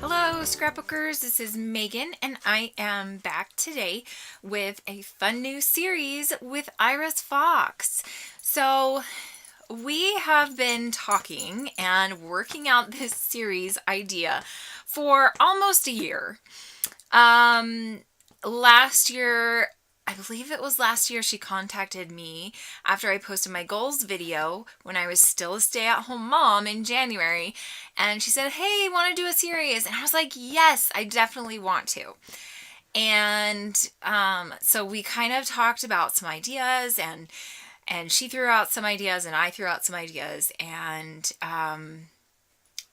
Hello, Scrapbookers. This is Megan, and I am back today with a fun new series with Iris Fox. So, we have been talking and working out this series idea for almost a year. Last year, I believe it was last year, she contacted me after I posted my goals video when I was still a stay-at-home mom in January, and she said, hey, want to do a series? And I was like, yes, I definitely want to. And so we kind of talked about some ideas, and she threw out some ideas and I threw out some ideas, and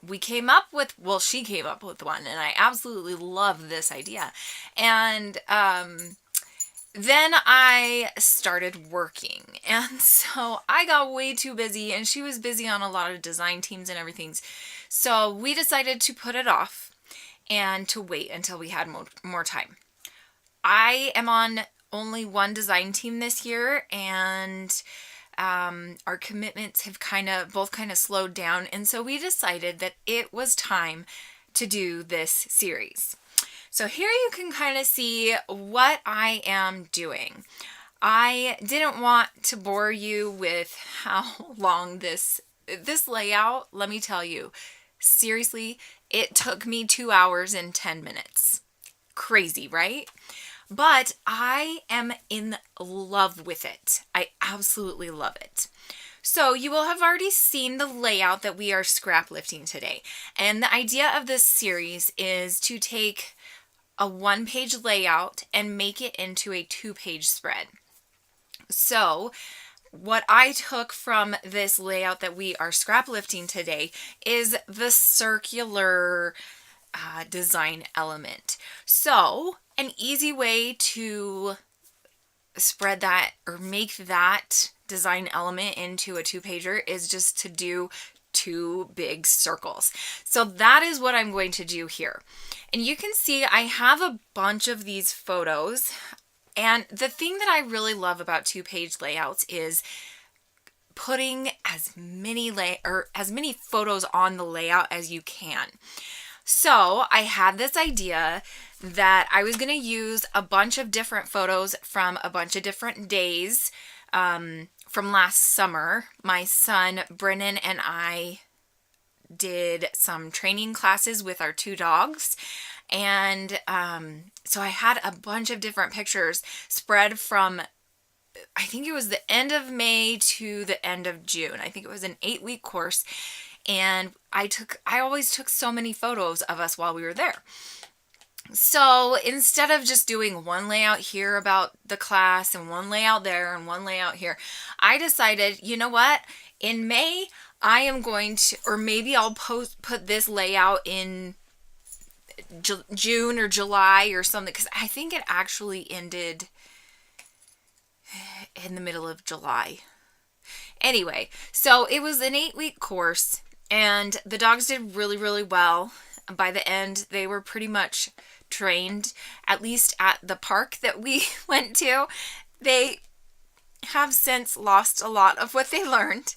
we came up with, well, she came up with one, and I absolutely love this idea. And then I started working, and so I got way too busy, and she was busy on a lot of design teams and everything. So we decided to put it off and to wait until we had more time. I am on only one design team this year, and our commitments have both kind of slowed down, and so we decided that it was time to do this series. So here you can kind of see what I am doing. I didn't want to bore you with how long this layout, let me tell you, seriously, it took me 2 hours and 10 minutes. Crazy, right? But I am in love with it. I absolutely love it. So you will have already seen the layout that we are scrap lifting today. And the idea of this series is to take a 1-page layout and make it into a 2-page spread. So what I took from this layout that we are scrap lifting today is the circular design element. So an easy way to spread that or make that design element into a 2-pager is just to do 2 big circles. So that is what I'm going to do here. And you can see I have a bunch of these photos. And the thing that I really love about 2-page layouts is putting as many photos on the layout as you can. So I had this idea that I was going to use a bunch of different photos from a bunch of different days from last summer. My son Brennan and I did some training classes with our 2 dogs, and so I had a bunch of different pictures spread from, I think it was the end of May to the end of June. I think it was an 8-week course, and I always took so many photos of us while we were there. So instead of just doing one layout here about the class and one layout there and one layout here, I decided, you know what? In May, I am going to, or maybe I'll put this layout in June or July or something, because I think it actually ended in the middle of July. Anyway, so it was an 8-week course, and the dogs did really, really well. By the end, they were pretty much trained, at least at the park that we went to. They have since lost a lot of what they learned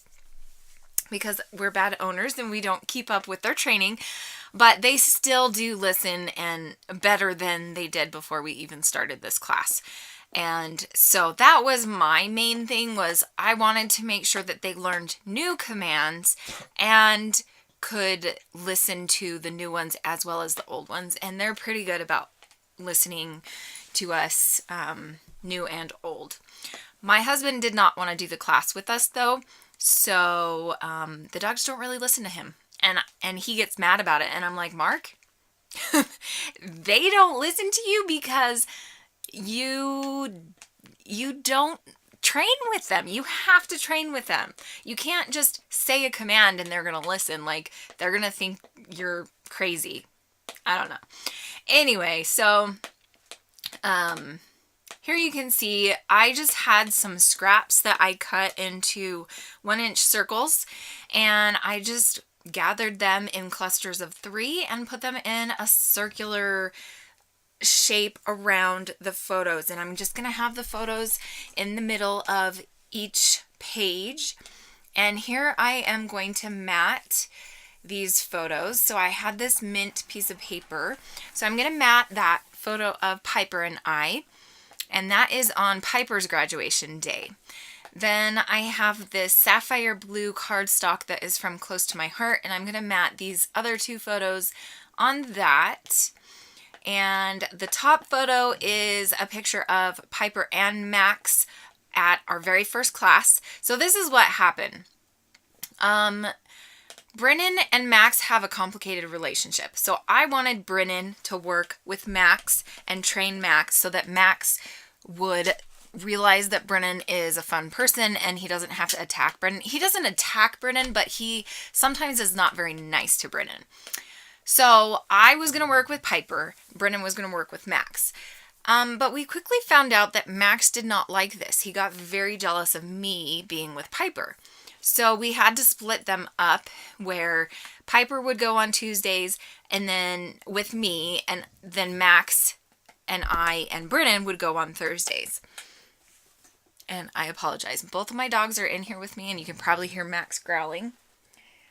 because we're bad owners and we don't keep up with their training, but they still do listen, and better than they did before we even started this class. And so that was my main thing, was I wanted to make sure that they learned new commands and could listen to the new ones as well as the old ones. And they're pretty good about listening to us, new and old. My husband did not want to do the class with us though. So the dogs don't really listen to him. And he gets mad about it. And I'm like, Mark, they don't listen to you because you don't train with them. You have to train with them. You can't just say a command and they're going to listen. Like, they're going to think you're crazy. I don't know. Anyway, so here you can see I just had some scraps that I cut into 1-inch circles, and I just gathered them in clusters of 3 and put them in a circular shape around the photos. And I'm just going to have the photos in the middle of each page. And here I am going to mat these photos. So I had this mint piece of paper. So I'm going to mat that photo of Piper and I, and that is on Piper's graduation day. Then I have this sapphire blue cardstock that is from Close to My Heart, and I'm going to mat these other two photos on that. And the top photo is a picture of Piper and Max at our very first class. So this is what happened. Brennan and Max have a complicated relationship. So I wanted Brennan to work with Max and train Max so that Max would realize that Brennan is a fun person and he doesn't have to attack Brennan. He doesn't attack Brennan, but he sometimes is not very nice to Brennan. So I was going to work with Piper. Brennan was going to work with Max. But we quickly found out that Max did not like this. He got very jealous of me being with Piper. So we had to split them up where Piper would go on Tuesdays and then with me, and then Max and I and Brennan would go on Thursdays. And I apologize. Both of my dogs are in here with me, and you can probably hear Max growling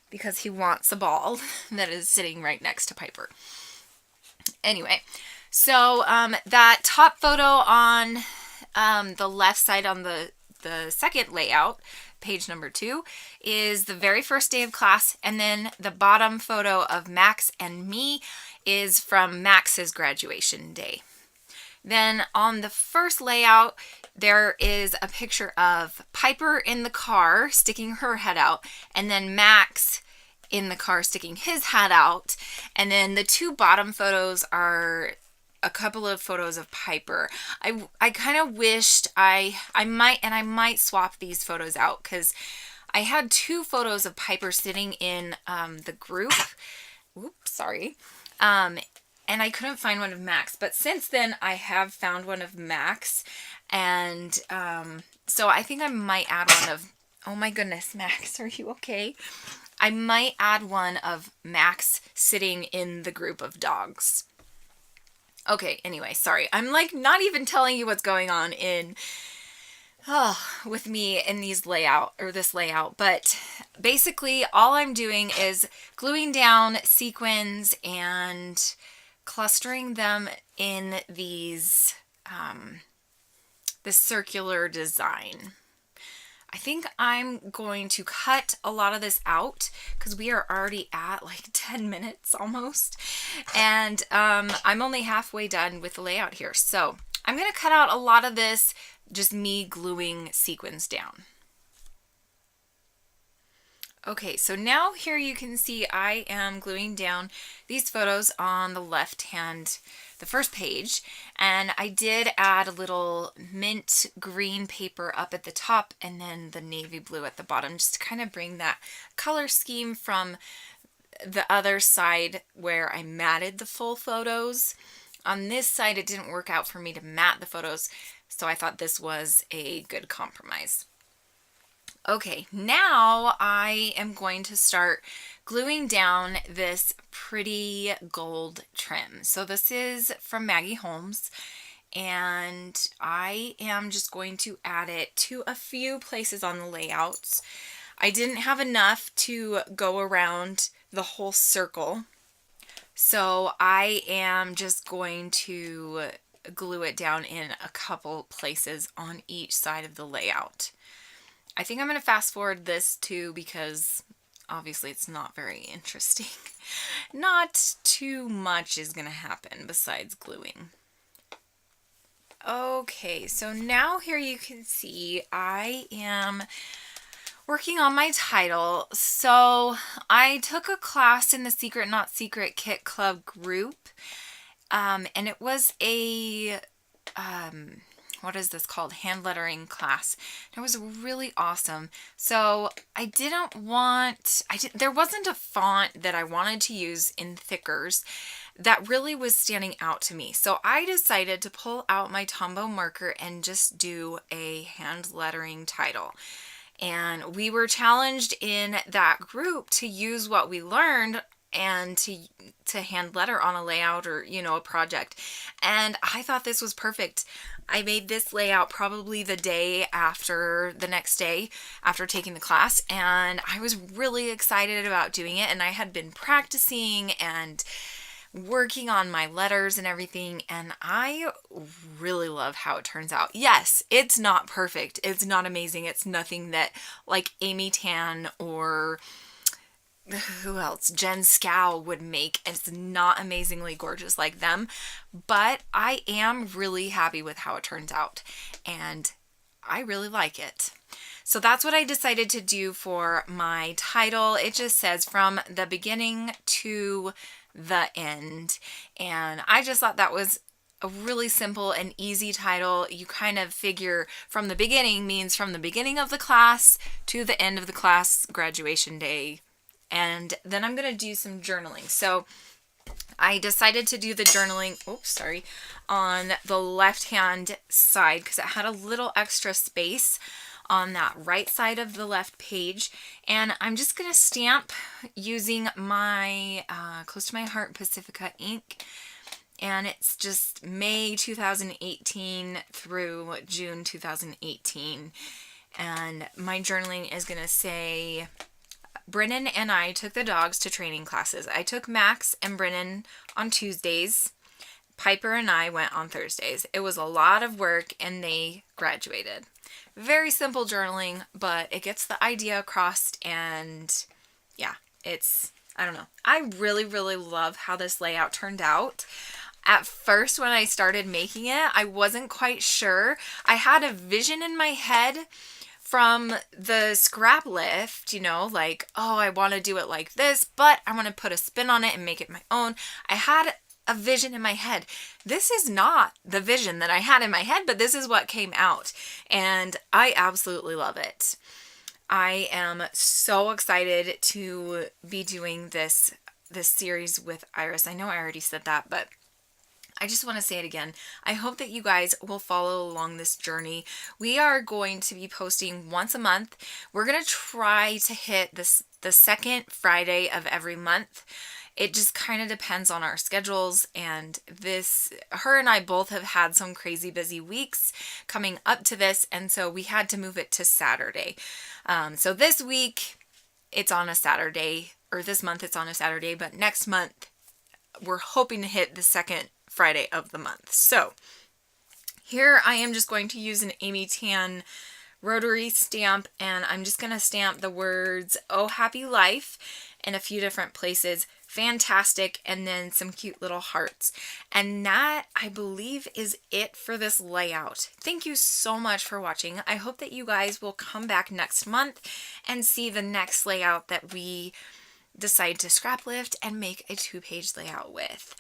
because he wants a ball that is sitting right next to Piper. Anyway, so that top photo on the left side on the second layout, page number 2, is the very first day of class, and then the bottom photo of Max and me is from Max's graduation day. Then on the first layout, there is a picture of Piper in the car sticking her head out, and then Max in the car sticking his head out. And then the two bottom photos are a couple of photos of Piper. I kind of wished I might swap these photos out because I had two photos of Piper sitting in the group. Oops, sorry. And I couldn't find one of Max, but since then I have found one of Max, and so I think I might add one of, oh my goodness, Max, are you okay? I might add one of Max sitting in the group of dogs. Okay, anyway, sorry. I'm like not even telling you what's going on in with me in this layout, but basically all I'm doing is gluing down sequins and clustering them in these this circular design. I think I'm going to cut a lot of this out because we are already at like 10 minutes almost, and I'm only halfway done with the layout here. So I'm going to cut out a lot of this, just me gluing sequins down. Okay, so now here you can see I am gluing down these photos on the left hand, the first page, and I did add a little mint green paper up at the top and then the navy blue at the bottom just to kind of bring that color scheme from the other side where I matted the full photos. On this side it didn't work out for me to mat the photos, so I thought this was a good compromise. Okay, now I am going to start gluing down this pretty gold trim. So this is from Maggie Holmes, and I am just going to add it to a few places on the layouts. I didn't have enough to go around the whole circle, so I am just going to glue it down in a couple places on each side of the layout. I think I'm going to fast forward this too because obviously it's not very interesting. Not too much is going to happen besides gluing. Okay, so now here you can see I am working on my title. So I took a class in the Secret Not Secret Kit Club group, and it was a what is this called? Hand lettering class. It was really awesome. So there wasn't a font that I wanted to use in thickers that really was standing out to me. So I decided to pull out my Tombow marker and just do a hand lettering title. And we were challenged in that group to use what we learned and to hand letter on a layout or, you know, a project. And I thought this was perfect. I made this layout probably the day after, the next day after taking the class, and I was really excited about doing it, and I had been practicing and working on my letters and everything, and I really love how it turns out. Yes, it's not perfect. It's not amazing. It's nothing that like Amy Tan or who else? Jen Scow would make. It's not amazingly gorgeous like them, but I am really happy with how it turns out, and I really like it. So that's what I decided to do for my title. It just says from the beginning to the end, and I just thought that was a really simple and easy title. You kind of figure from the beginning means from the beginning of the class to the end of the class, graduation day. And then I'm going to do some journaling. So I decided to do the journaling, on the left-hand side because it had a little extra space on that right side of the left page. And I'm just going to stamp using my Close to My Heart Pacifica ink. And it's just May 2018 through June 2018. And my journaling is going to say, Brennan and I took the dogs to training classes. I took Max and Brennan on Tuesdays. Piper and I went on Thursdays. It was a lot of work and they graduated. Very simple journaling, but it gets the idea across, and yeah, I don't know. I really, really love how this layout turned out. At first, when I started making it, I wasn't quite sure. I had a vision in my head from the scrap lift, you know, like, oh, I want to do it like this, but I want to put a spin on it and make it my own. I had a vision in my head. This is not the vision that I had in my head, but this is what came out, and I absolutely love it. I am so excited to be doing this series with Iris. I know I already said that, but I just want to say it again. I hope that you guys will follow along this journey. We are going to be posting once a month. We're going to try to hit the second Friday of every month. It just kind of depends on our schedules, and her and I both have had some crazy busy weeks coming up to this, and so we had to move it to Saturday. So this week it's on a Saturday, or this month it's on a Saturday, but next month we're hoping to hit the second Friday of the month. So here I am just going to use an Amy Tan rotary stamp, and I'm just going to stamp the words, "Oh Happy Life," in a few different places. Fantastic, and then some cute little hearts. And that, I believe, is it for this layout. Thank you so much for watching. I hope that you guys will come back next month and see the next layout that we decide to scrap lift and make a 2-page layout with.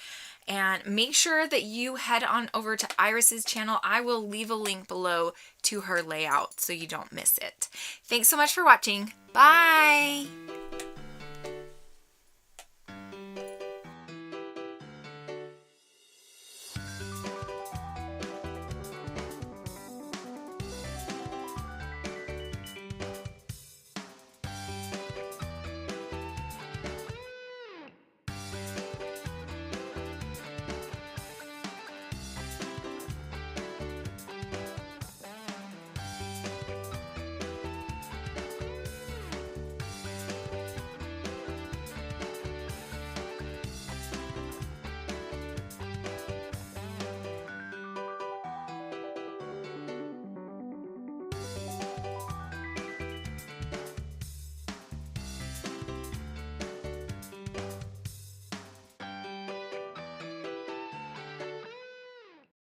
And make sure that you head on over to Iris's channel. I will leave a link below to her layout so you don't miss it. Thanks so much for watching. Bye!